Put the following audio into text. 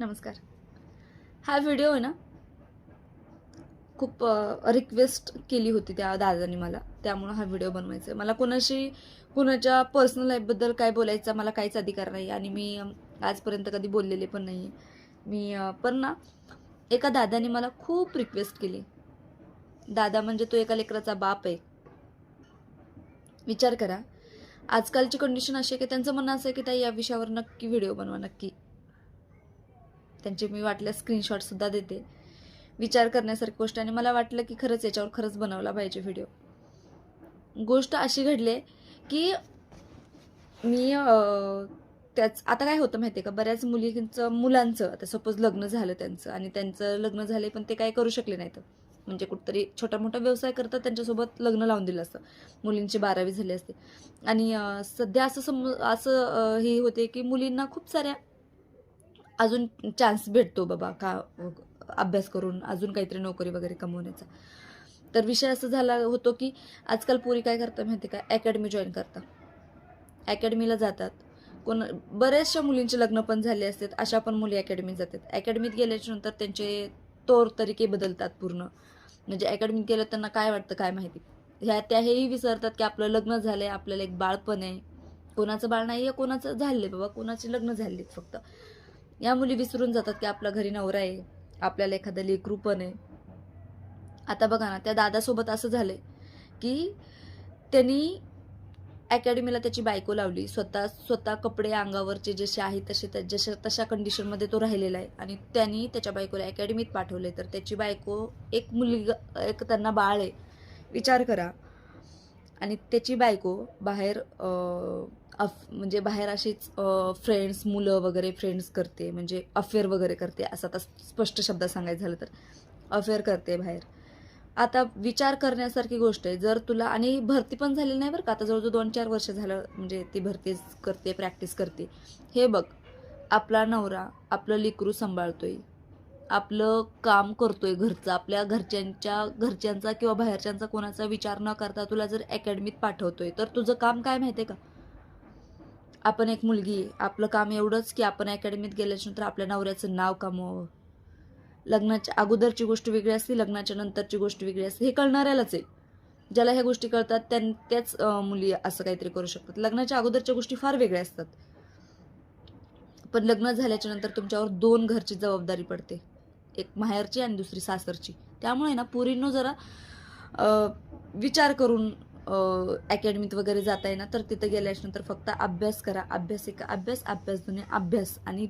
नमस्कार. हा व्हिडिओ आहे ना, खूप रिक्वेस्ट केली होती त्या दादानी मला. त्यामुळं हा व्हिडिओ बनवायचा आहे. मला कुणाच्या पर्सनल लाईफबद्दल काय बोलायचा मला काहीच अधिकार नाही आणि मी आजपर्यंत कधी बोललेले पण नाही आहे. पण ना, एका दादाने मला खूप रिक्वेस्ट केली. दादा म्हणजे तो एका लेकराचा बाप आहे. विचार करा. आजकालची कंडिशन अशी आहे की त्यांचं म्हणणं असं आहे की ताई या विषयावर नक्की व्हिडिओ बनवा, नक्की. त्यांचे मी वाटल्यास स्क्रीनशॉटसुद्धा देते. विचार करण्यासारखी गोष्ट आणि मला वाटलं की खरंच याच्यावर खरंच बनवला पाहिजे व्हिडिओ. गोष्ट अशी घडली की मी त्याच आता काय होतं माहिती आहे का, बऱ्याच मुलांचं आता सपोज लग्न झालं त्यांचं आणि त्यांचं लग्न झाले पण ते काय करू शकले नाहीत. म्हणजे कुठतरी छोटा मोठा व्यवसाय करतात त्यांच्यासोबत लग्न लावून दिलं असतं. मुलींची 12वी झाली असते आणि सध्या असं हे होते की मुलींना खूप साऱ्या अजून चान्स भेटतो बाबा का अभ्यास करून अजून काहीतरी नोकरी वगैरे कमवण्याचा. तर विषय असं झाला होतो की आजकाल पोरी काय करतात माहिती का, अकॅडमी जॉईन करतात, अकॅडमीला जातात. बऱ्याचशा मुलींचे लग्न पण झाले असतात, अशा पण मुली अकॅडमीत जातात. अकॅडमीत गेल्याच्या नंतर त्यांचे तौर तरीके बदलतात पूर्ण. म्हणजे अकॅडमीत गेलं त्यांना काय वाटतं काय माहिती, हेही विसरतात की आपलं लग्न झालंय, आपल्याला एक बाळ पण आहे. कोणाचं बाळ नाही आहे, कोणाचं झालंय बाबा, कोणाचे लग्न झालेत फक्त. या मुली विसरून जातात की आपला घरी नवरा आहे, आपल्याला एखादं लेकरू पण आहे. आता बघा ना, त्या दादासोबत असं झालंय की त्यांनी अकॅडमीला त्याची बायको लावली. स्वतः स्वतः कपडे अंगावरचे जसे आहेत तशा कंडिशनमध्ये तो राहिलेला आहे आणि त्यांनी त्याच्या बायकोला अकॅडमीत पाठवले. तर त्याची बायको, एक त्यांना बाळ आहे. विचार करा. आणि त्याची बायको बाहेर म्हणजे बाहेर अशीच फ्रेंड्स, मुलं वगैरे फ्रेंड्स करते, म्हणजे अफेअर वगैरे करते, असं आता स्पष्ट शब्दात सांगायचं झालं तर अफेअर करते बाहेर. आता विचार करण्यासारखी गोष्ट आहे. जर तुला आणि भरती पण झालेली नाही बरं का, आता जवळजवळ 2-4 वर्ष झालं म्हणजे ती भरती करते, प्रॅक्टिस करते. हे बघ, आपला नवरा आपलं लेकरू सांभाळतोय, आपलं काम करतोय घरचं, आपल्या घरच्यांचा किंवा बाहेरच्यांचा कोणाचा विचार न करता तुला जर अकॅडमीत पाठवतोय, तर तुझं काम काय माहिती आहे का? आपण एक मुलगी आहे, आपलं काम एवढंच की आपण अकॅडमीत गेल्याच्यानंतर आपल्या नवऱ्याचं नाव कमवावं. लग्नाच्या अगोदरची गोष्ट वेगळी असते, लग्नाच्या नंतरची गोष्ट वेगळी असते. हे कळणाऱ्यालाच आहे. ज्याला ह्या गोष्टी कळतात त्याच मुली असं काहीतरी करू शकतात. लग्नाच्या अगोदरच्या गोष्टी फार वेगळ्या असतात. पण लग्न झाल्याच्या नंतर तुमच्यावर 2 घरची जबाबदारी पडते. एक माहेरची आणि दुसरी सासरची. त्यामुळे ना पोरींनो जरा विचार करून अकॅडमीत वगैरे जाताय ना, तर तिथं गेल्याच्या नंतर फक्त अभ्यास करा. अभ्यास एक अभ्यास, अभ्यास दुनिया अभ्यास आणि